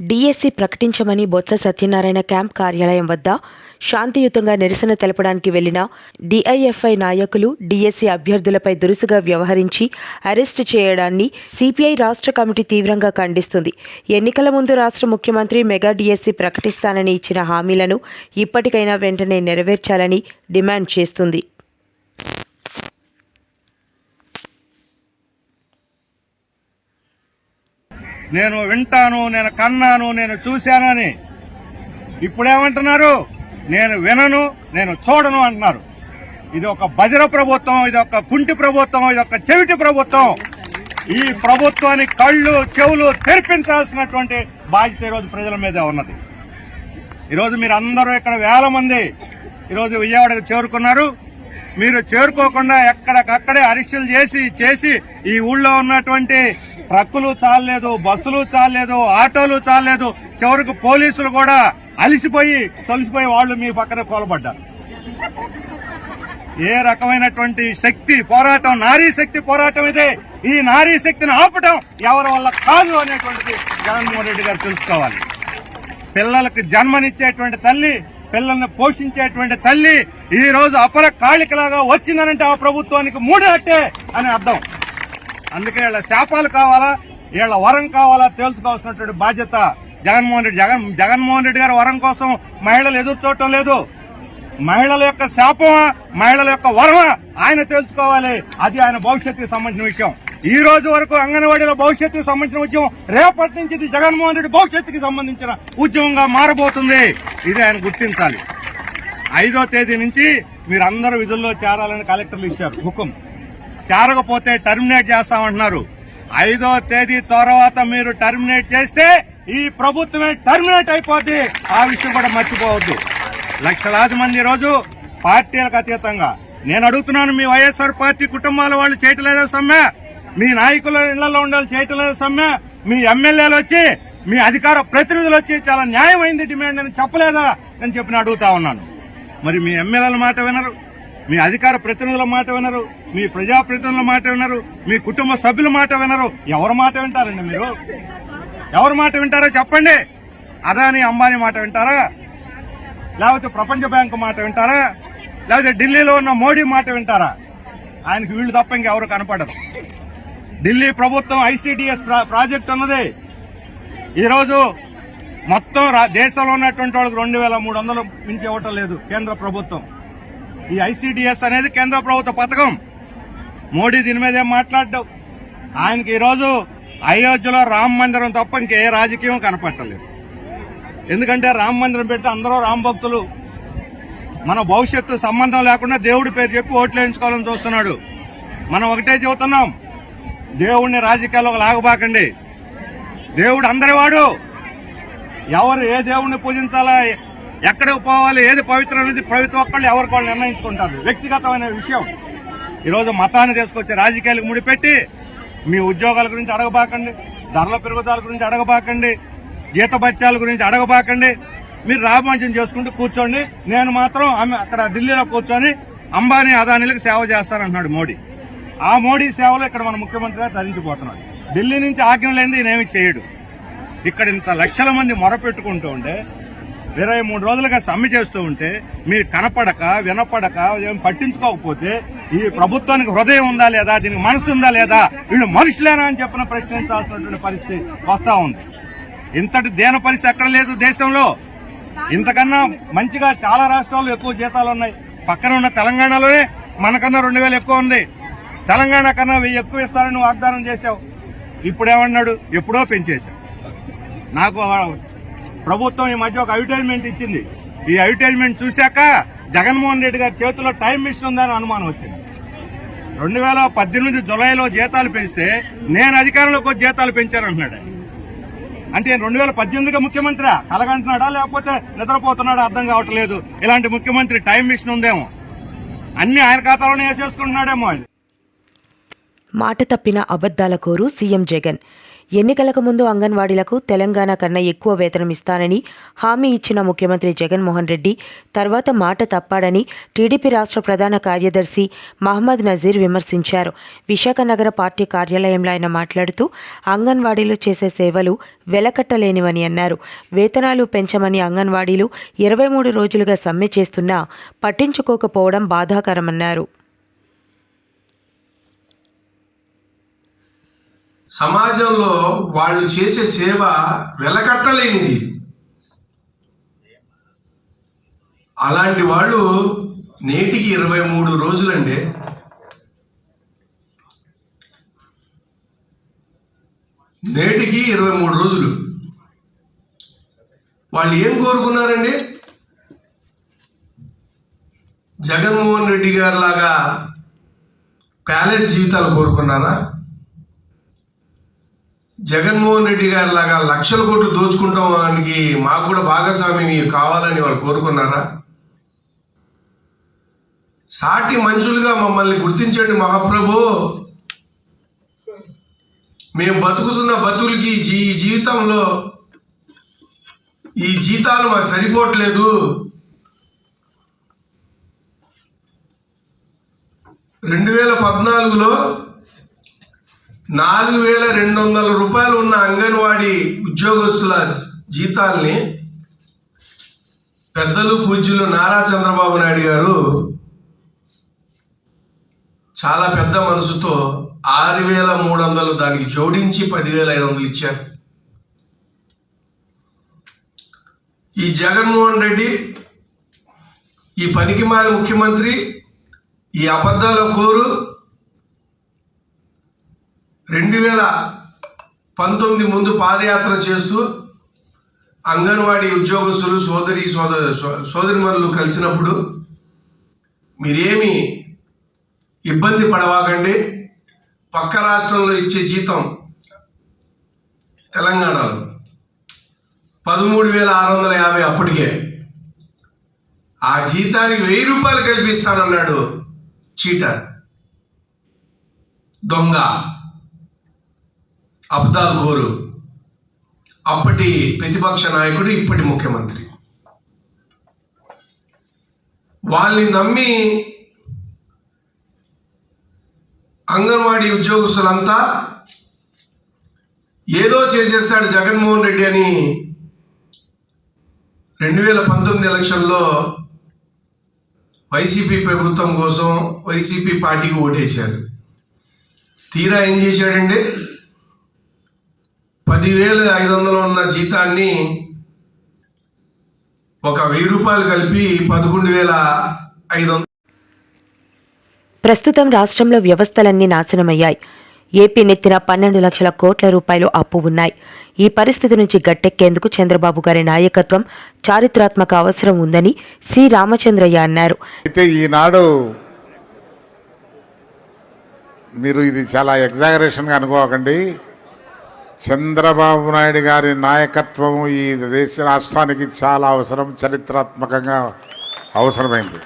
DSC ప్రకటించమని Botsa Satyanarayana camp కార్యాలయం వద్ద శాంతియుతంగా నిరసన తెలపడానికి వెళ్లిన డిఐఎఫ్ఐ నాయకులు డిఎస్సి అభ్యర్థులపై దురుసుగా వ్యవహరించి అరెస్టు చేయడాన్ని సిపిఐ రాష్ట్ర కమిటీ తీవ్రంగా ఖండిస్తుంది. ఎన్నికల ముందు రాష్ట్ర ముఖ్యమంత్రి మెగా డిఎస్సి ప్రకటిస్తానని ఇచ్చిన హామీలను ఇప్పటికైనా వెంటనే నెరవేర్చాలని డిమాండ్ చేస్తుంది. నేను వింటాను, నేను కన్నాను, నేను చూశానని ఇప్పుడేమంటున్నారు? నేను వినను, నేను చూడను అంటున్నారు. ఇది ఒక బజర ప్రభుత్వం, ఇది ఒక కుంటి ప్రభుత్వం, ఇది ఒక చెవిటి ప్రభుత్వం. ఈ ప్రభుత్వానికి కళ్ళు చెవులు తెరిపించాల్సినటువంటి బాధ్యత ఈరోజు ప్రజల మీద ఉన్నది. ఈరోజు మీరు అందరూ ఇక్కడ వేల మంది ఈరోజు విజయవాడకు చేరుకున్నారు. మీరు చేరుకోకుండా ఎక్కడికక్కడే అరెస్టులు చేసి ఈ ఊళ్ళో ఉన్నటువంటి ట్రక్కులు చాలలేదు, బస్సులు చాలలేదు, ఆటోలు చాలలేదు, చివరికి పోలీసులు కూడా అలిసిపోయి తొలిసిపోయి వాళ్ళు మీ పక్కన కూలబడ్డారు. ఏ రకమైనటువంటి శక్తి పోరాటం, నారీ శక్తి పోరాటం ఇదే. ఈ నారీ శక్తిని ఆపటం ఎవరి వల్ల కాదు అనేటువంటిది జగన్మోహన్ రెడ్డి గారు తెలుసుకోవాలి. పిల్లలకు జన్మనిచ్చేటువంటి తల్లి, పిల్లల్ని పోషించేటువంటి తల్లి ఈ రోజు అపర కాళికలాగా వచ్చిందనంటే ఆ ప్రభుత్వానికి మూడేట్టే అని అర్థం. అందుకే వీళ్ళ శాపాలు కావాలా, వీళ్ళ వరం కావాలా తెలుసుకోవాల్సినటువంటి బాధ్యత జగన్మోహన్ రెడ్డి. జగన్మోహన్ రెడ్డి గారి వరం కోసం మహిళలు ఎదురు చూడటం లేదు. మహిళల యొక్క శాపమా, మహిళల యొక్క వరమా ఆయన తెలుసుకోవాలి. అది ఆయన భవిష్యత్తుకు సంబంధించిన విషయం. ఈ రోజు వరకు అంగన్వాడీల భవిష్యత్తుకు సంబంధించిన ఉద్యమం, రేపటి నుంచి ఇది జగన్మోహన్ రెడ్డి భవిష్యత్తుకు సంబంధించిన ఉద్యమంగా మారబోతుంది. ఇది ఆయన గుర్తించాలి. 5వ తేదీ నుంచి మీరందరూ విధుల్లో చేరాలని కలెక్టర్లు ఇచ్చారు హుకుం. చేరకపోతే టర్మినేట్ చేస్తామంటున్నారు. 5వ తేదీ తర్వాత మీరు టర్మినేట్ చేస్తే ఈ ప్రభుత్వమే టర్మినేట్ అయిపోద్ది. ఆ విషయం కూడా మర్చిపోవద్దు. లక్షలాది మంది రోజు పార్టీలకు అతీతంగా నేను అడుగుతున్నాను, మీ వైఎస్ఆర్ పార్టీ కుటుంబాల వాళ్ళు చేయటలేదా సమ్మె? మీ నాయకుల ఇళ్లలో ఉండాలి చేయటలేదా సమ్మె? మీ ఎమ్మెల్యేలు వచ్చి, మీ అధికార ప్రతినిధులు వచ్చి చాలా న్యాయమైంది డిమాండ్ అని చెప్పలేదా అని చెప్పి అడుగుతా ఉన్నాను. మరి మీ ఎమ్మెల్యేల మాట వినరు, మీ అధికార ప్రతినిధుల మాట వినరు, మీ ప్రజాప్రతినిధుల మాట వినరు, మీ కుటుంబ సభ్యుల మాట వినరు. ఎవరి మాట వింటారండి మీరు? ఎవరి మాట వింటారో చెప్పండి. అదాని అంబానీ మాట వింటారా? లేకపోతే ప్రపంచ బ్యాంకు మాట వింటారా? లేకపోతే ఢిల్లీలో ఉన్న మోడీ మాట వింటారా? ఆయనకు వీళ్ళు తప్ప ఇంకెవరు కనపడరు. ఢిల్లీ ప్రభుత్వం ఐసీడీఎస్ ప్రాజెక్టు ఉన్నది. ఈరోజు మొత్తం దేశంలో ఉన్నటువంటి వాళ్ళకి 2300 మించి ఇవ్వటం లేదు కేంద్ర ప్రభుత్వం. ఈ ఐసీడీఎస్ అనేది కేంద్ర ప్రభుత్వ పథకం. మోడీ దీని మీద ఏం మాట్లాడడం. ఆయనకి ఈరోజు అయోధ్యలో రామ మందిరం తప్ప ఇంకే రాజకీయం కనపట్టలేదు. ఎందుకంటే రామ మందిరం పెడితే అందరూ రామ భక్తులు. మన భవిష్యత్తు సంబంధం లేకుండా దేవుడి పేరు చెప్పి ఓట్లు వేయించుకోవాలని చూస్తున్నాడు. మనం ఒకటే చెబుతున్నాం, దేవుడిని రాజకీయాల్లోకి లాగబాకండి. దేవుడు అందరివాడు. ఎవరు ఏ దేవుడిని పూజించాలా, ఎక్కడికి పోవాలి, ఏది పవిత్రం అనేది ప్రతి ఒక్కళ్ళు ఎవరికి వాళ్ళు నిర్ణయించుకుంటారు. వ్యక్తిగతమైన విషయం. ఈరోజు మతాన్ని తీసుకొచ్చి రాజకీయాలకు ముడిపెట్టి మీ ఉద్యోగాల గురించి అడగబాకండి, ధరల పెరుగుదల గురించి అడగబాకండి, జీతభత్యాల గురించి అడగబాకండి. మీరు రామరాజ్యం చేసుకుంటూ కూర్చోండి. నేను మాత్రం అక్కడ ఢిల్లీలో కూర్చొని అంబానీ అదానీలకు సేవ చేస్తానంటున్నాడు మోడీ. ఆ మోడీ సేవలో ఇక్కడ మన ముఖ్యమంత్రిగా తరించిపోతున్నాడు. ఢిల్లీ నుంచి ఆజ్ఞ లేనిది నేనేమి చేయడు. ఇక్కడ ఇంత లక్షల మంది మొరపెట్టుకుంటూ ఉంటే, 23 రోజులుగా సమ్మె చేస్తూ ఉంటే మీరు కనపడక వినపడక ఏం పట్టించుకోకపోతే ఈ ప్రభుత్వానికి హృదయం ఉందా లేదా, దీనికి మనసు ఉందా లేదా, వీళ్ళు మనుషులేనా అని చెప్పిన ప్రశ్నించాల్సినటువంటి పరిస్థితి వస్తా ఉంది. ఇంతటి దేన పరిస్థితి ఎక్కడ లేదు దేశంలో. ఇంతకన్నా మంచిగా చాలా రాష్ట్రాల్లో ఎక్కువ జీతాలు ఉన్నాయి. పక్కన ఉన్న తెలంగాణలోనే మనకన్నా 2000 ఎక్కువ ఉంది. తెలంగాణ కన్నా 1000 ఎక్కువ ఇస్తారని వాగ్దానం చేశావు. ఇప్పుడేమన్నాడు? ఎప్పుడో పెంచేశావు. నాకు ప్రభుత్వం ఈ మధ్య ఒక అడ్వర్టైజ్మెంట్ ఇచ్చింది. ఈ అడ్వర్టైజ్మెంట్ చూశాక జగన్మోహన్ రెడ్డి గారి చేతిలో టైం మిషన్ ఉందని అనుమానం వచ్చింది. 2018 జులైలో జీతాలు పెంచితే నేను అధికారంలోకి వచ్చి జీతాలు పెంచారంటున్నాడు. అంటే 2018గా ముఖ్యమంత్రి కలగంటున్నాడా లేకపోతే నిద్రపోతున్నాడా అర్థం కావట్లేదు. ఇలాంటి ముఖ్యమంత్రి టైం మిషన్ ఉందేమో, అన్ని ఆయన ఖాతాలోనే వేసేసుకుంటున్నాడేమో. మాట తప్పిన అబద్దాల కోరు సీఎం జగన్. ఎన్నికలకు ముందు అంగన్వాడీలకు తెలంగాణ కన్నా ఎక్కువ వేతనం ఇస్తానని హామీ ఇచ్చిన ముఖ్యమంత్రి జగన్మోహన్ రెడ్డి తర్వాత మాట తప్పాడని టీడీపీ రాష్ట్ర ప్రధాన కార్యదర్శి మహమ్మద్ నజీర్ విమర్శించారు. విశాఖ నగర పార్టీ కార్యాలయంలో ఆయన మాట్లాడుతూ అంగన్వాడీలు చేసే సేవలు వెలకట్టలేనివని అన్నారు. వేతనాలు పెంచమని అంగన్వాడీలు 23 రోజులుగా సమ్మె చేస్తున్నా పట్టించుకోకపోవడం బాధాకరమన్నారు. సమాజంలో వాళ్ళు చేసే సేవ వెలకట్టలేనిది. అలాంటి వాళ్ళు నేటికి 23 రోజులండి. నేటికి 23 రోజులు. వాళ్ళు ఏం కోరుకున్నారండి? జగన్మోహన్ రెడ్డి గారి లాగా ప్యాలెస్ జీవితాలు కోరుకున్నారా? జగన్మోహన్ రెడ్డి గారి లాగా లక్షల కోట్లు దోచుకుంటానికి మాకు కూడా భాగస్వామ్యం కావాలని వాళ్ళు కోరుకున్నారా? సాటి మనుషులుగా మమ్మల్ని గుర్తించండి మహాప్రభు. మేము బతుకుతున్న బతుకులకి జీవితంలో ఈ జీతాలు మాకు సరిపోవట్లేదు. 2014లో 4,200 రూపాయలు ఉన్న అంగన్వాడీ ఉద్యోగస్తుల జీతాల్ని పెద్దలు పూజ్యులు నారా చంద్రబాబు నాయుడు గారు చాలా పెద్ద మనసుతో 6,300 దానికి జోడించి 10,500 ఇచ్చారు. ఈ జగన్మోహన్ రెడ్డి, ఈ పనికిమాలిన ముఖ్యమంత్రి, ఈ అబద్ధాల కోరు 2019 ముందు పాదయాత్ర చేస్తూ అంగన్వాడీ ఉద్యోగస్తులు సోదరిమణులు కలిసినప్పుడు మీరేమి ఇబ్బంది పడవాకండి, పక్క రాష్ట్రంలో ఇచ్చే జీతం తెలంగాణలో 13,650 అప్పటికే. ఆ జీతానికి 1,000 రూపాయలు కల్పిస్తానన్నాడు చీటర్, దొంగ, అబ్దాల్ ఘోరు, అప్పటి ప్రతిపక్ష నాయకుడు, ఇప్పటి ముఖ్యమంత్రి. వాళ్ళని నమ్మి అంగన్వాడీ ఉద్యోగస్తులంతా ఏదో చేసేస్తాడు జగన్మోహన్ రెడ్డి అని 2019 ఎలక్షన్లో వైసీపీ ప్రభుత్వం కోసం వైసీపీ పార్టీకి ఓటేశారు. తీరా ఏం చేశాడండి? 10,500 ఉన్న జీతాన్ని ఒక 1,000 రూపాయలు కలిపి 11,500. ప్రస్తుతం రాష్ట్రంలో వ్యవస్థలన్నీ నాశనమయ్యాయి. ఏపీ నెత్తిన 12 లక్షల కోట్ల రూపాయలు అప్పు ఉన్నాయి. ఈ పరిస్థితి నుంచి గట్టెక్కేందుకు చంద్రబాబు గారి నాయకత్వం చారిత్రాత్మక అవసరం ఉందని సి రామచంద్రయ్య అన్నారు. అయితే ఈనాడు మీరు ఇది చాలా ఎగ్జాగరేషన్గా అనుకోకండి. చంద్రబాబు నాయుడు గారి నాయకత్వం ఈ దేశ రాష్ట్రానికి చాలా అవసరం, చరిత్రాత్మకంగా అవసరమైంది.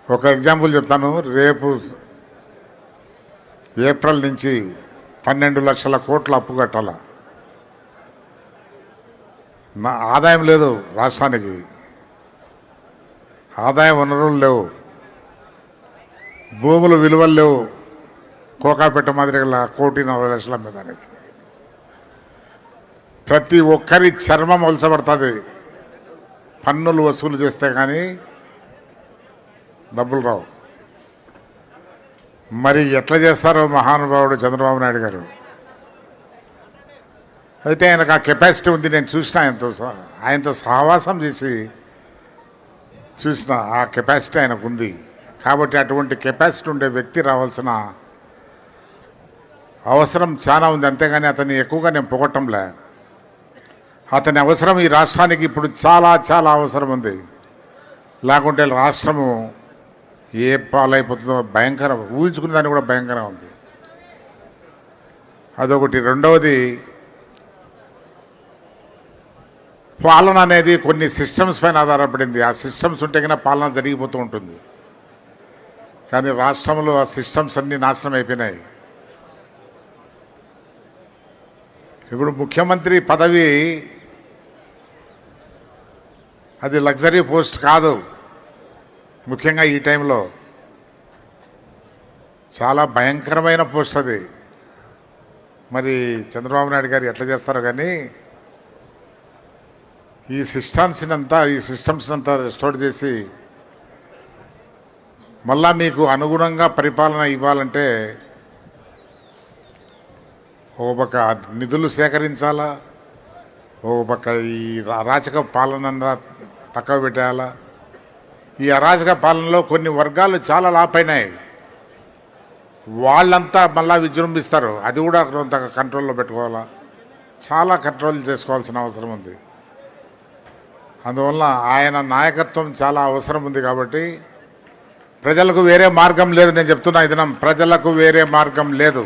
ఒక ఎగ్జాంపుల్ చెప్తాను. రేపు ఏప్రిల్ నుంచి 12 లక్షల కోట్ల అప్పు కట్టాల. ఆదాయం లేదు రాష్ట్రానికి, ఆదాయ వనరులు లేవు, భూములు విలువలు లేవు. కోకాపేట మాదిరిగా 1,40,00,000 అమ్మేదానికి ప్రతి ఒక్కరి చర్మం ఒలచబడుతుంది. పన్నులు వసూలు చేస్తే కానీ డబ్బులు రావు. మరి ఎట్లా చేస్తారో మహానుభావుడు చంద్రబాబు నాయుడు గారు. అయితే ఆయనకు ఆ కెపాసిటీ ఉంది. నేను చూసిన, ఆయనతో సహవాసం చేసి చూసిన ఆ కెపాసిటీ ఆయనకు ఉంది. కాబట్టి అటువంటి కెపాసిటీ ఉండే వ్యక్తి రావాల్సిన అవసరం చాలా ఉంది. అంతేగాని అతన్ని ఎక్కువగా నేను పొగట్టంలే. అతని అవసరం ఈ రాష్ట్రానికి ఇప్పుడు చాలా చాలా అవసరం ఉంది. లేకుంటే రాష్ట్రము ఏ పాలైపోతుందో భయంకరం, ఊహించుకునే దాన్ని కూడా భయంకరంగా ఉంది. అదొకటి. రెండవది, పాలన అనేది కొన్ని సిస్టమ్స్ పైన ఆధారపడింది. ఆ సిస్టమ్స్ ఉంటే కన్నా పాలన జరిగిపోతూ ఉంటుంది. కానీ రాష్ట్రంలో ఆ సిస్టమ్స్ అన్నీ నాశనం అయిపోయినాయి. ఇప్పుడు ముఖ్యమంత్రి పదవి అది లగ్జరీ పోస్ట్ కాదు. ముఖ్యంగా ఈ టైంలో చాలా భయంకరమైన పోస్ట్ అది. మరి చంద్రబాబు నాయుడు గారు ఎట్లా చేస్తారో కానీ ఈ సిస్టమ్స్ అంతా రెస్టోర్ చేసి మళ్ళా మీకు అనుగుణంగా పరిపాలన ఇవ్వాలంటే ఒక పక్క నిధులు సేకరించాలా, ఒక పక్క ఈ అరాచక పాలన పక్కకు పెట్టేయాలా. ఈ అరాచక పాలనలో కొన్ని వర్గాలు చాలా లాపైనాయి, వాళ్ళంతా మళ్ళా విజృంభిస్తారు. అది కూడా కొంత కంట్రోల్లో పెట్టుకోవాలా, చాలా కంట్రోల్ చేసుకోవాల్సిన అవసరం ఉంది. అందువల్ల ఆయన నాయకత్వం చాలా అవసరం ఉంది. కాబట్టి ప్రజలకు వేరే మార్గం లేదు. నేను చెప్తున్నా ఈ దినం ప్రజలకు వేరే మార్గం లేదు,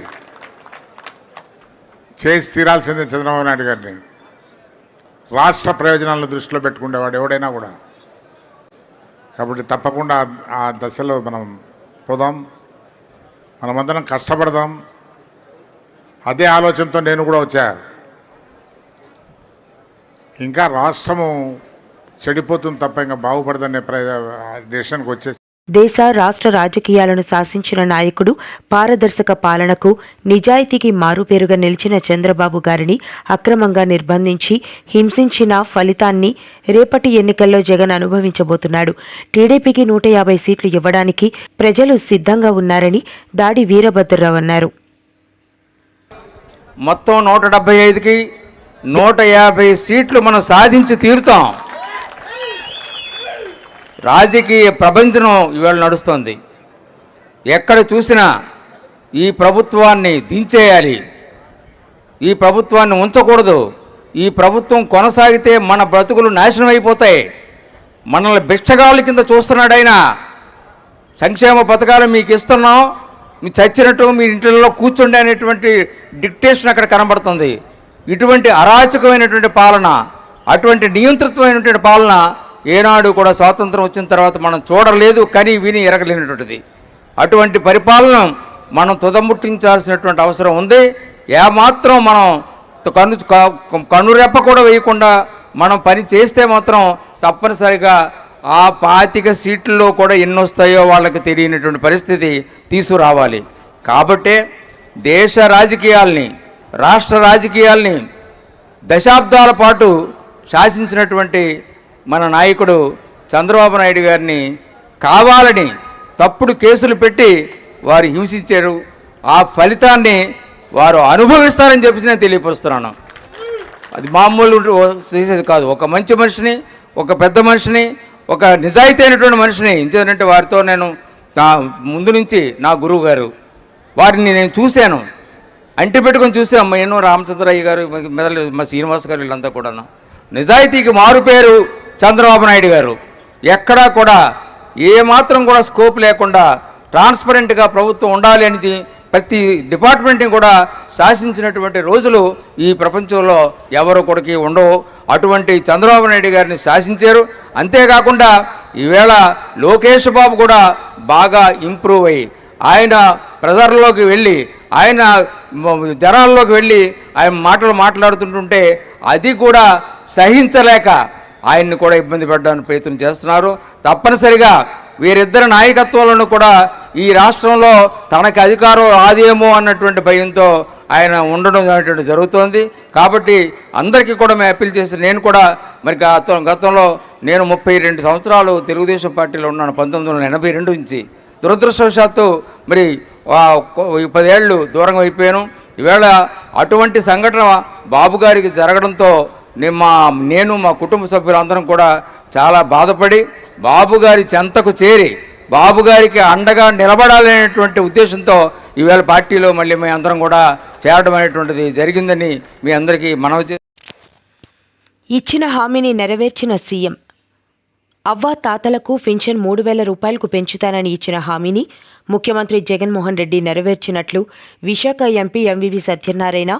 చేసి తీరాల్సిందే చంద్రబాబు నాయుడు గారిని. రాష్ట్ర ప్రయోజనాలను దృష్టిలో పెట్టుకునేవాడు ఎవడైనా కూడా. కాబట్టి తప్పకుండా ఆ దశలో మనం పోదాం, మనమందరం కష్టపడదాం. అదే ఆలోచనతో నేను కూడా వచ్చా. ఇంకా రాష్ట్రము చెడిపోతుంది తప్ప ఇంకా బాగుపడదనే డెసిషన్కి వచ్చేసి దేశ రాష్ట్ర రాజకీయాలను శాసించిన నాయకుడు, పారదర్శక పాలనకు నిజాయితీకి మారుపేరుగా నిలిచిన చంద్రబాబు గారిని అక్రమంగా నిర్బంధించి హింసించిన ఫలితాన్ని రేపటి ఎన్నికల్లో జగన్ అనుభవించబోతున్నాడు. టీడీపీకి 150 సీట్లు ఇవ్వడానికి ప్రజలు సిద్ధంగా ఉన్నారని దాడి వీరభద్రరావు అన్నారు. మొత్తం 175కి 150 సీట్లు మనం సాధించి తీరుతాం. రాజకీయ ప్రపంచం ఇవాళ నడుస్తుంది. ఎక్కడ చూసినా ఈ ప్రభుత్వాన్ని దించేయాలి, ఈ ప్రభుత్వాన్ని ఉంచకూడదు, ఈ ప్రభుత్వం కొనసాగితే మన బ్రతుకులు నాశనం అయిపోతాయి, మనల్ని బిచ్చగాళ్ళ కింద చూస్తున్నాడు ఆయన. సంక్షేమ పథకాలు మీకు ఇస్తున్నాం, మీ చచ్చినట్టు మీ ఇంట్లో కూర్చోండి అనేటువంటి డిక్టేషన్ అక్కడ కనబడుతుంది. ఇటువంటి అరాచకమైనటువంటి పాలన, అటువంటి నియంతృత్వమైనటువంటి పాలన ఏనాడు కూడా స్వాతంత్రం వచ్చిన తర్వాత మనం చూడలేదు, కానీ విని ఎరగలేనటువంటిది. అటువంటి పరిపాలన మనం తుదముట్టించాల్సినటువంటి అవసరం ఉంది. ఏమాత్రం మనం కన్నురెప్ప కూడా వేయకుండా మనం పని చేస్తే మాత్రం తప్పనిసరిగా ఆ 25 సీట్లలో కూడా ఎన్ని వస్తాయో వాళ్ళకి తెలియనటువంటి పరిస్థితి తీసుకురావాలి. కాబట్టే దేశ రాజకీయాల్ని, రాష్ట్ర రాజకీయాల్ని దశాబ్దాల పాటు శాసించినటువంటి మన నాయకుడు చంద్రబాబు నాయుడు గారిని కావాలని తప్పుడు కేసులు పెట్టి వారు హింసించారు. ఆ ఫలితాన్ని వారు అనుభవిస్తారని చెప్పి నేను తెలియపరుస్తున్నాను. అది మామూలు చేసేది కాదు. ఒక మంచి మనిషిని, ఒక పెద్ద మనిషిని, ఒక నిజాయితీ అయినటువంటి మనిషిని ఎందుకంటే వారితో నేను ముందు నుంచి నా గురువు గారు వారిని నేను చూశాను, అంటి పెట్టుకొని చూసాం. నేను రామచంద్రయ్య గారు, మెదలు మా శ్రీనివాస్ గారు, వీళ్ళంతా కూడా నిజాయితీకి మారుపేరు చంద్రబాబు నాయుడు గారు. ఎక్కడా కూడా ఏమాత్రం కూడా స్కోప్ లేకుండా ట్రాన్స్పరెంట్గా ప్రభుత్వం ఉండాలి అని ప్రతి డిపార్ట్మెంట్ని కూడా శాసించినటువంటి రోజులు ఈ ప్రపంచంలో ఎవరు కొడుకు ఉండవు. అటువంటి చంద్రబాబు నాయుడు గారిని శాసించారు. అంతేకాకుండా ఈవేళ లోకేష్ బాబు కూడా బాగా ఇంప్రూవ్ అయ్యి ఆయన ప్రజల్లోకి వెళ్ళి, ఆయన జనాల్లోకి వెళ్ళి ఆయన మాటలు మాట్లాడుతుంటుంటే అది కూడా సహించలేక ఆయన్ని కూడా ఇబ్బంది పెట్టడానికి ప్రయత్నం చేస్తున్నారు. తప్పనిసరిగా వీరిద్దరి నాయకత్వంలో కూడా ఈ రాష్ట్రంలో తనకి అధికారం రాదేమో అన్నటువంటి భయంతో ఆయన ఉండడం అనేటువంటి జరుగుతోంది. కాబట్టి అందరికీ కూడా మేము అప్పీల్ చేసి, నేను కూడా మరి గతంలో నేను 32 సంవత్సరాలు తెలుగుదేశం పార్టీలో ఉన్నాను, 1982 నుంచి. దురదృష్టవశాత్తు మరి 10 ఏళ్ళు దూరంగా అయిపోయాను. ఈవేళ అటువంటి సంఘటన బాబు గారికి జరగడంతో నేను మా కుటుంబ సభ్యులందరం కూడా చాలా బాధపడి బాబు గారి చెంతకు చేరి బాబు గారికి అండగా నిలబడాలనేటువంటి ఉద్దేశంతో ఈవేళ పార్టీలో మళ్ళీ మేము అందరం కూడా చేరడం అనేటువంటిది జరిగిందని మీ అందరికీ మనవి ఇచ్చిన హామీని నెరవేర్చిన సీఎం అవ్వా తాతలకు పింఛన్ 3,000 రూపాయలకు పెంచుతానని ఇచ్చిన హామీని ముఖ్యమంత్రి జగన్మోహన్ రెడ్డి నెరవేర్చినట్లు విశాఖ ఎంపీ ఎంవివి సత్యనారాయణ,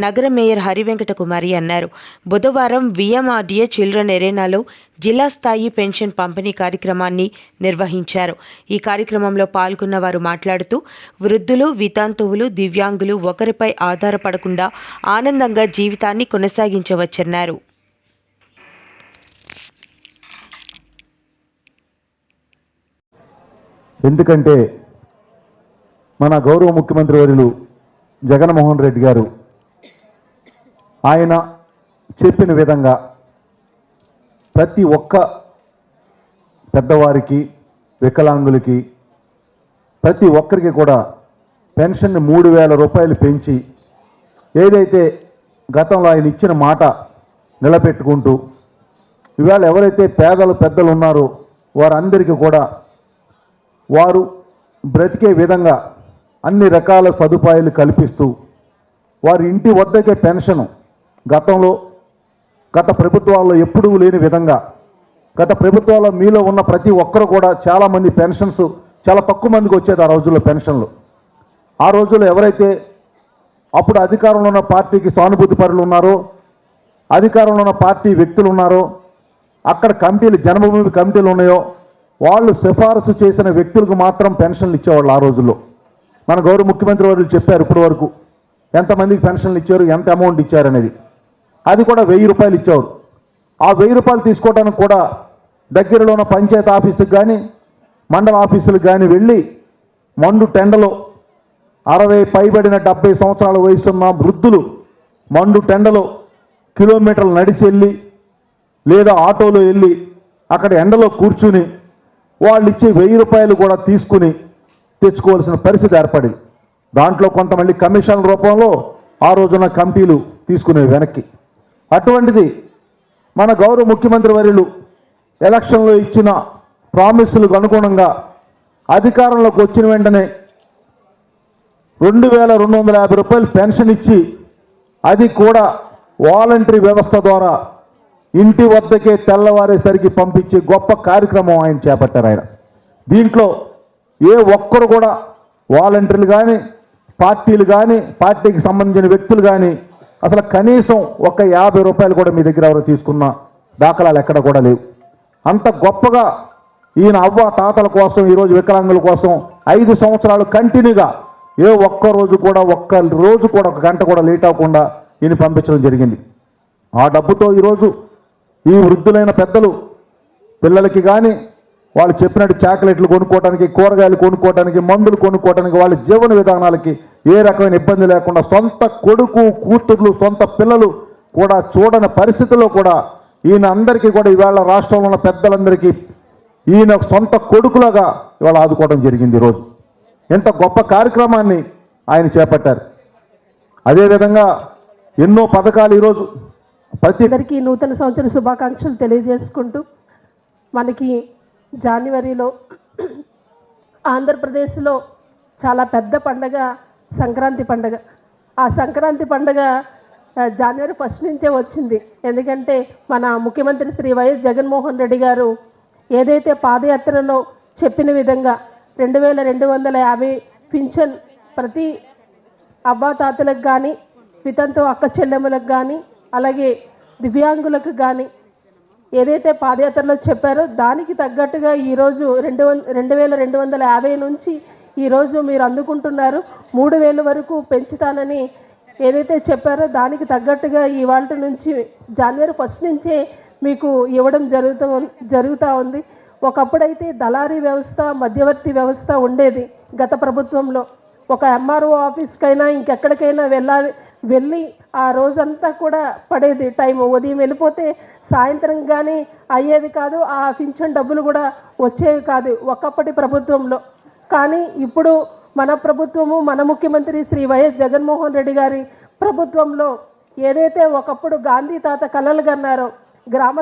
నగర మేయర్ హరివెంకట కుమారి అన్నారు. బుధవారం విఎంఆర్డీఏ చిల్డ్రన్ ఎరేనాలో జిల్లా స్థాయి పెన్షన్ పంపిణీ కార్యక్రమాన్ని నిర్వహించారు. ఈ కార్యక్రమంలో పాల్గొన్న వారు మాట్లాడుతూ వృద్ధులు, వితంతువులు, దివ్యాంగులు ఒకరిపై ఆధారపడకుండా ఆనందంగా జీవితాన్ని కొనసాగించవచ్చన్నారు. ఎందుకంటే మన గౌరవ ముఖ్యమంత్రి వర్యులు జగన్మోహన్ రెడ్డి గారు ఆయన చెప్పిన విధంగా ప్రతి ఒక్క పెద్దవారికి, వికలాంగులకి, ప్రతి ఒక్కరికి కూడా పెన్షన్ 3,000 రూపాయలు పెంచి ఏదైతే గతంలో ఆయన ఇచ్చిన మాట నిలబెట్టుకుంటూ ఇవాళ ఎవరైతే పెద్దలు ఉన్నారో వారందరికీ కూడా వారు బ్రతికే విధంగా అన్ని రకాల సదుపాయాలు కల్పిస్తూ వారి ఇంటి వద్దకే పెన్షన్ గత ప్రభుత్వాల్లో ఎప్పుడూ లేని విధంగా, గత ప్రభుత్వాల్లో మీలో ఉన్న ప్రతి ఒక్కరు కూడా చాలామంది పెన్షన్స్ చాలా తక్కువ మందికి వచ్చేది ఆ రోజుల్లో పెన్షన్లు. ఆ రోజుల్లో ఎవరైతే అప్పుడు అధికారంలో ఉన్న పార్టీకి సానుభూతి పరులు ఉన్నారో, అధికారంలో ఉన్న పార్టీ వ్యక్తులు ఉన్నారో, అక్కడ కమిటీలు, జన్మభూమి కమిటీలు ఉన్నాయో వాళ్ళు సిఫారసు చేసిన వ్యక్తులకు మాత్రం పెన్షన్లు ఇచ్చేవాళ్ళు. ఆ రోజుల్లో మన గౌరవ ముఖ్యమంత్రి వారు చెప్పారు ఇప్పటి వరకు ఎంతమందికి పెన్షన్లు ఇచ్చారు, ఎంత అమౌంట్ ఇచ్చారనేది. అది కూడా 1,000 రూపాయలు ఇచ్చేవారు. ఆ 1,000 రూపాయలు తీసుకోవడానికి కూడా దగ్గరలో ఉన్న పంచాయతీ ఆఫీసుకి కానీ మండల ఆఫీసులకు కానీ వెళ్ళి మండు టెండలో 60 పైబడిన 70 సంవత్సరాల వయసున్న వృద్ధులు మండు టెండలో కిలోమీటర్లు నడిచి వెళ్ళి లేదా ఆటోలో వెళ్ళి అక్కడ ఎండలో కూర్చుని వాళ్ళు ఇచ్చే 1,000 రూపాయలు కూడా తీసుకుని తెచ్చుకోవాల్సిన పరిస్థితి ఏర్పడింది. దాంట్లో కొంతమంది కమిషన్ రూపంలో ఆ రోజున కమిటీలు తీసుకునే వెనక్కి. అటువంటిది మన గౌరవ ముఖ్యమంత్రి వర్యులు ఎలక్షన్లో ఇచ్చిన ప్రామిసులకు అనుగుణంగా అధికారంలోకి వచ్చిన వెంటనే 2,250 రూపాయలు పెన్షన్ ఇచ్చి అది కూడా వాలంటరీ వ్యవస్థ ద్వారా ఇంటి వద్దకే తెల్లవారేసరికి పంపించే గొప్ప కార్యక్రమం ఆయన చేపట్టారు. ఆయన దీంట్లో ఏ ఒక్కరు కూడా వాలంటీర్లు కానీ, పార్టీలు కానీ, పార్టీకి సంబంధించిన వ్యక్తులు కానీ అసలు కనీసం ఒక 50 రూపాయలు కూడా మీ దగ్గర ఎవరు తీసుకున్న దాఖలాలు ఎక్కడ కూడా లేవు. అంత గొప్పగా ఈయన అవ్వ తాతల కోసం, ఈరోజు వికలాంగుల కోసం 5 సంవత్సరాలు కంటిన్యూగా ఒక్క రోజు కూడా ఒక గంట కూడా లేట్ అవ్వకుండా ఈయన పంపించడం జరిగింది. ఆ డబ్బుతో ఈరోజు ఈ వృద్ధులైన పెద్దలు పిల్లలకి కానీ వాళ్ళు చెప్పినట్టు చాక్లెట్లు కొనుక్కోవడానికి, కూరగాయలు కొనుక్కోవడానికి, మందులు కొనుక్కోవడానికి, వాళ్ళ జీవన విధానాలకి ఏ రకమైన ఇబ్బంది లేకుండా సొంత కొడుకు, కూతుర్లు, సొంత పిల్లలు కూడా చూడని పరిస్థితుల్లో కూడా ఈయన అందరికీ కూడా ఇవాళ రాష్ట్రంలో ఉన్న పెద్దలందరికీ ఈయన సొంత కొడుకులాగా ఇవాళ ఆదుకోవడం జరిగింది. ఈరోజు ఎంత గొప్ప కార్యక్రమాన్ని ఆయన చేపట్టారు. అదేవిధంగా ఎన్నో పథకాలు ఈరోజు అందరికీ నూతన సంవత్సర శుభాకాంక్షలు తెలియజేసుకుంటూ, మనకి జనవరిలో ఆంధ్రప్రదేశ్లో చాలా పెద్ద పండగ సంక్రాంతి పండగ. ఆ సంక్రాంతి పండగ జనవరి 1 నుంచే వచ్చింది. ఎందుకంటే మన ముఖ్యమంత్రి శ్రీ వైఎస్ జగన్మోహన్ రెడ్డి గారు ఏదైతే పాదయాత్రలో చెప్పిన విధంగా 2,250 పింఛన్ ప్రతి అవ్వాతాతలకు కానీ, వితంతు అక్క చెల్లెమ్మలకు కానీ, అలాగే దివ్యాంగులకు కానీ ఏదైతే పాదయాత్రలో చెప్పారో దానికి తగ్గట్టుగా ఈరోజు 2,250 నుంచి ఈరోజు మీరు అందుకుంటున్నారు. 3,000 వరకు పెంచుతానని ఏదైతే చెప్పారో దానికి తగ్గట్టుగా ఇవాళ నుంచి జనవరి 1 నుంచే మీకు ఇవ్వడం జరుగుతూ ఉంది. ఒకప్పుడైతే దళారీ వ్యవస్థ, మధ్యవర్తి వ్యవస్థ ఉండేది గత ప్రభుత్వంలో. ఒక ఎంఆర్ఓ ఆఫీస్కైనా ఇంకెక్కడికైనా వెళ్ళి ఆ రోజంతా కూడా పడేది టైం. ఉదయం వెళ్ళిపోతే సాయంత్రం కానీ అయ్యేది కాదు. ఆ పింఛన్ డబ్బులు కూడా వచ్చేవి కాదు ఒకప్పటి ప్రభుత్వంలో. కానీ ఇప్పుడు మన ప్రభుత్వము, మన ముఖ్యమంత్రి శ్రీ వైఎస్ జగన్మోహన్ రెడ్డి గారి ప్రభుత్వంలో ఏదైతే ఒకప్పుడు గాంధీ తాత కలలు కన్నారో గ్రామ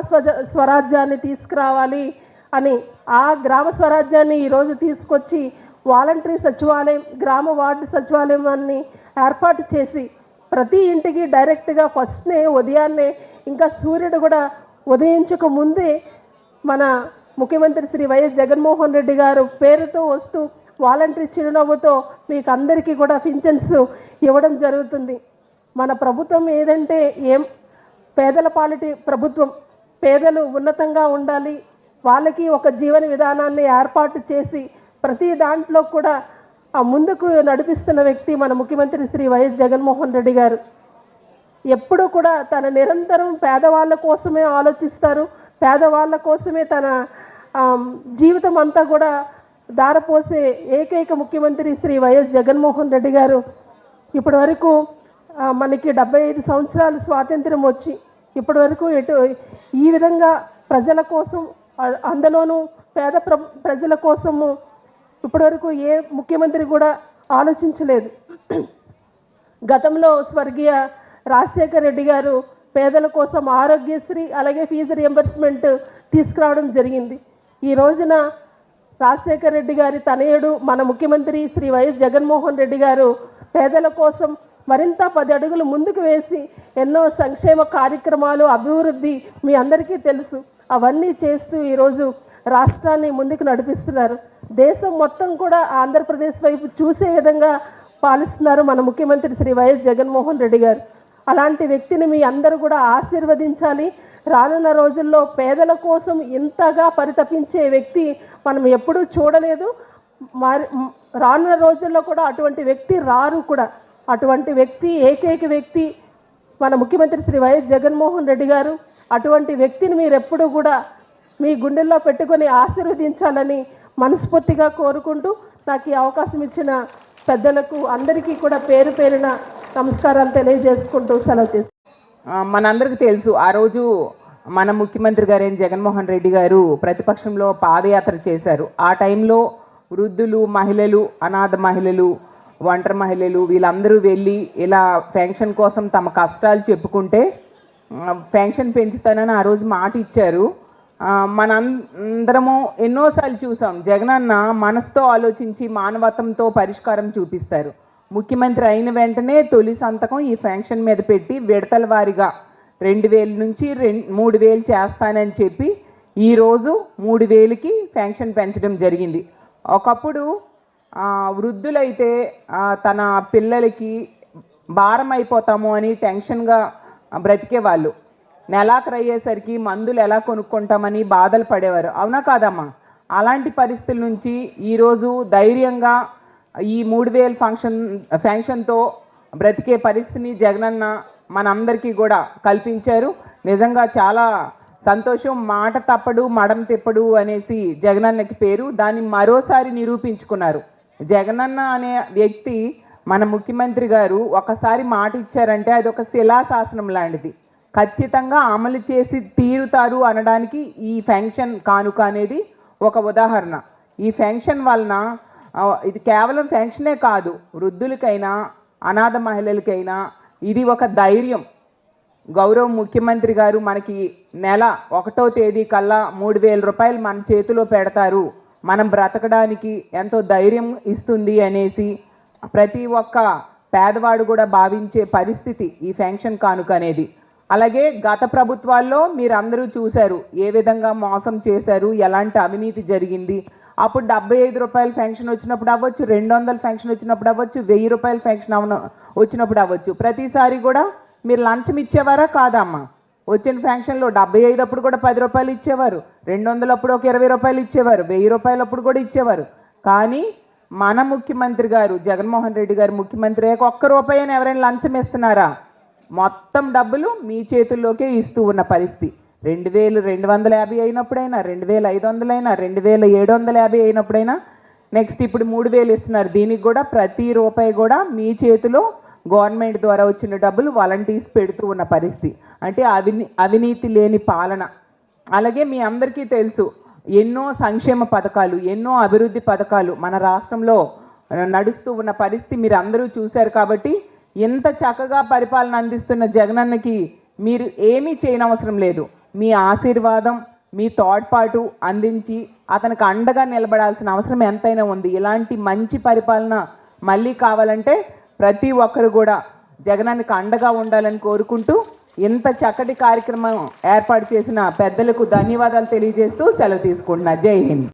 స్వరాజ్యాన్ని తీసుకురావాలి అని, ఆ గ్రామ స్వరాజ్యాన్ని ఈరోజు తీసుకొచ్చి వాలంటరీ సచివాలయం, గ్రామ వార్డు సచివాలయాన్ని ఏర్పాటు చేసి ప్రతి ఇంటికి డైరెక్ట్గా ఫస్ట్నే ఉదయాన్నే, ఇంకా సూర్యుడు కూడా ఉదయించక ముందే మన ముఖ్యమంత్రి శ్రీ వైఎస్ జగన్మోహన్ రెడ్డి గారు పేరుతో వస్తూ వాలంటరీ చిరునవ్వుతో మీకు అందరికీ కూడా పింఛన్స్ ఇవ్వడం జరుగుతుంది. మన ప్రభుత్వం ఏదంటే పేదల పాలిటి ప్రభుత్వం. పేదలు ఉన్నతంగా ఉండాలి, వాళ్ళకి ఒక జీవన విధానాన్ని ఏర్పాటు చేసి ప్రతి దాంట్లో కూడా ముందుకు నడిపిస్తున్న వ్యక్తి మన ముఖ్యమంత్రి శ్రీ వైఎస్ జగన్మోహన్ రెడ్డి గారు. ఎప్పుడూ కూడా తన నిరంతరం పేదవాళ్ళ కోసమే ఆలోచిస్తారు, పేదవాళ్ళ కోసమే తన జీవితం అంతా కూడా దారపోసే ఏకైక ముఖ్యమంత్రి శ్రీ వైఎస్ జగన్మోహన్ రెడ్డి గారు. ఇప్పటి వరకు మనకి 75 సంవత్సరాలు స్వాతంత్ర్యం వచ్చి ఇప్పటి వరకు ఈ విధంగా ప్రజల కోసం, అందులోనూ పేద ప్రజల కోసము ఇప్పటివరకు ఏ ముఖ్యమంత్రి కూడా ఆలోచించలేదు. గతంలో స్వర్గీయ రాజశేఖర్ రెడ్డి గారు పేదల కోసం ఆరోగ్యశ్రీ అలాగే ఫీజు రియంబర్స్మెంట్ తీసుకురావడం జరిగింది. ఈ రోజున రాజశేఖర్ రెడ్డి గారి తనయుడు మన ముఖ్యమంత్రి శ్రీ వైఎస్ జగన్మోహన్ రెడ్డి గారు పేదల కోసం మరింత 10 అడుగులు ముందుకు వేసి ఎన్నో సంక్షేమ కార్యక్రమాలు, అభివృద్ధి మీ అందరికీ తెలుసు, అవన్నీ చేస్తూ ఈరోజు రాష్ట్రాన్ని ముందుకు నడిపిస్తున్నారు. దేశం మొత్తం కూడా ఆంధ్రప్రదేశ్ వైపు చూసే విధంగా పాలిస్తున్నారు మన ముఖ్యమంత్రి శ్రీ వైఎస్ జగన్మోహన్ రెడ్డి గారు. అలాంటి వ్యక్తిని మీ అందరూ కూడా ఆశీర్వదించాలి. రానున్న రోజుల్లో పేదల కోసం ఇంతగా పరితపించే వ్యక్తి మనం ఎప్పుడూ చూడలేదు. రానున్న రోజుల్లో కూడా అటువంటి వ్యక్తి రారు కూడా. అటువంటి వ్యక్తి, ఏకైక వ్యక్తి మన ముఖ్యమంత్రి శ్రీ వైఎస్ జగన్మోహన్ రెడ్డి గారు. అటువంటి వ్యక్తిని మీరు ఎప్పుడూ కూడా మీ గుండెల్లో పెట్టుకొని ఆశీర్వదించాలని మనస్ఫూర్తిగా కోరుకుంటూ నాకు ఈ అవకాశం ఇచ్చిన పెద్దలకు అందరికీ కూడా పేరు పేరున నమస్కారాలు తెలియజేసుకుంటూ సెలవు తీసుకుంటాం. మనందరికీ తెలుసు, ఆ రోజు మన ముఖ్యమంత్రి గారైన జగన్మోహన్ రెడ్డి గారు ప్రతిపక్షంలో పాదయాత్ర చేశారు. ఆ టైంలో వృద్ధులు, మహిళలు, అనాథ మహిళలు, ఒంటరి మహిళలు వీళ్ళందరూ వెళ్ళి ఇలా పెన్షన్ కోసం తమ కష్టాలు పెన్షన్ పెంచుతానని ఆ రోజు మాట ఇచ్చారు. మనందరము ఎన్నోసార్లు చూసాం, జగనన్న మనసుతో ఆలోచించి మానవత్వంతో పరిష్కారం చూపిస్తారు. ముఖ్యమంత్రి అయిన వెంటనే తొలి సంతకం ఈ పెన్షన్ మీద పెట్టి విడతల వారీగా 2000 నుంచి 3000 చేస్తానని చెప్పి ఈరోజు 3000కి పెన్షన్ పెంచడం జరిగింది. ఒకప్పుడు వృద్ధులైతే తన పిల్లలకి భారం అయిపోతాము అని టెన్షన్గా బ్రతికేవాళ్ళు. నెలాఖరు అయ్యేసరికి మందులు ఎలా కొనుక్కుంటామని బాధలు పడేవారు. అవునా కాదమ్మా? అలాంటి పరిస్థితుల నుంచి ఈరోజు ధైర్యంగా ఈ 3000 పెన్షన్తో బ్రతికే పరిస్థితిని జగనన్న మనందరికీ కూడా కల్పించారు. నిజంగా చాలా సంతోషం. మాట తప్పడు, మడం తిప్పడు అనేసి జగనన్నకి పేరు. దాన్ని మరోసారి నిరూపించుకున్నారు. జగనన్న అనే వ్యక్తి, మన ముఖ్యమంత్రి గారు ఒకసారి మాట ఇచ్చారంటే అది ఒక శిలాశాసనం లాంటిది. ఖచ్చితంగా అమలు చేసి తీరుతారు అనడానికి ఈ పెన్షన్ కానుక అనేది ఒక ఉదాహరణ. ఈ పెన్షన్ వలన ఇది కేవలం పెన్షనే కాదు, వృద్ధులకైనా అనాథ మహిళలకైనా ఇది ఒక ధైర్యం. గౌరవ ముఖ్యమంత్రి గారు మనకి నెల 1వ తేదీ కల్లా 3000 రూపాయలు మన చేతిలో పెడతారు, మనం బ్రతకడానికి ఎంతో ధైర్యం ఇస్తుంది అనేసి ప్రతి ఒక్క పేదవాడు కూడా భావించే పరిస్థితి ఈ పెన్షన్ కానుక అనేది. అలాగే గత ప్రభుత్వాల్లో మీరు అందరూ చూశారు ఏ విధంగా మోసం చేశారు, ఎలాంటి అవినీతి జరిగింది. అప్పుడు 75 రూపాయల పెన్షన్ వచ్చినప్పుడు అవ్వచ్చు, 200 పెన్షన్ వచ్చినప్పుడు అవ్వచ్చు, 1000 రూపాయల పెన్షన్ వచ్చినప్పుడు అవ్వచ్చు, ప్రతిసారి కూడా మీరు లంచం ఇచ్చేవారా కాదమ్మా? వచ్చిన పెన్షన్లో 75 అప్పుడు కూడా 10 రూపాయలు ఇచ్చేవారు, 200 అప్పుడు ఒక 20 రూపాయలు ఇచ్చేవారు, 1000 రూపాయలు అప్పుడు కూడా ఇచ్చేవారు. కానీ మన ముఖ్యమంత్రి గారు జగన్మోహన్ రెడ్డి గారు ముఖ్యమంత్రి అయ్యాక 1 రూపాయి అని ఎవరైనా లంచం ఇస్తున్నారా? మొత్తం డబ్బులు మీ చేతుల్లోకే ఇస్తూ ఉన్న పరిస్థితి. 2250 అయినప్పుడైనా, 2500 అయినా, 2750 అయినప్పుడైనా, నెక్స్ట్ ఇప్పుడు 3000 ఇస్తున్నారు. దీనికి కూడా ప్రతి రూపాయి కూడా మీ చేతిలో గవర్నమెంట్ ద్వారా వచ్చిన డబ్బులు వాలంటీర్స్ పెడుతూ ఉన్న పరిస్థితి. అంటే అవినీతి లేని పాలన. అలాగే మీ అందరికీ తెలుసు, ఎన్నో సంక్షేమ పథకాలు, ఎన్నో అభివృద్ధి పథకాలు మన రాష్ట్రంలో నడుస్తూ ఉన్న పరిస్థితి మీరు అందరూ చూశారు. కాబట్టి ఇంత చక్కగా పరిపాలన అందిస్తున్న జగనన్నకి మీరు ఏమీ చేయనవసరం లేదు. మీ ఆశీర్వాదం, మీ తోడ్పాటు అందించి అతనికి అండగా నిలబడాల్సిన అవసరం ఎంతైనా ఉంది. ఇలాంటి మంచి పరిపాలన మళ్ళీ కావాలంటే ప్రతి ఒక్కరు కూడా జగనన్నకి అండగా ఉండాలని కోరుకుంటూ ఇంత చక్కటి కార్యక్రమం ఏర్పాటు చేసిన పెద్దలకు ధన్యవాదాలు తెలియజేస్తూ సెలవు తీసుకుంటున్నా. జై హింద్.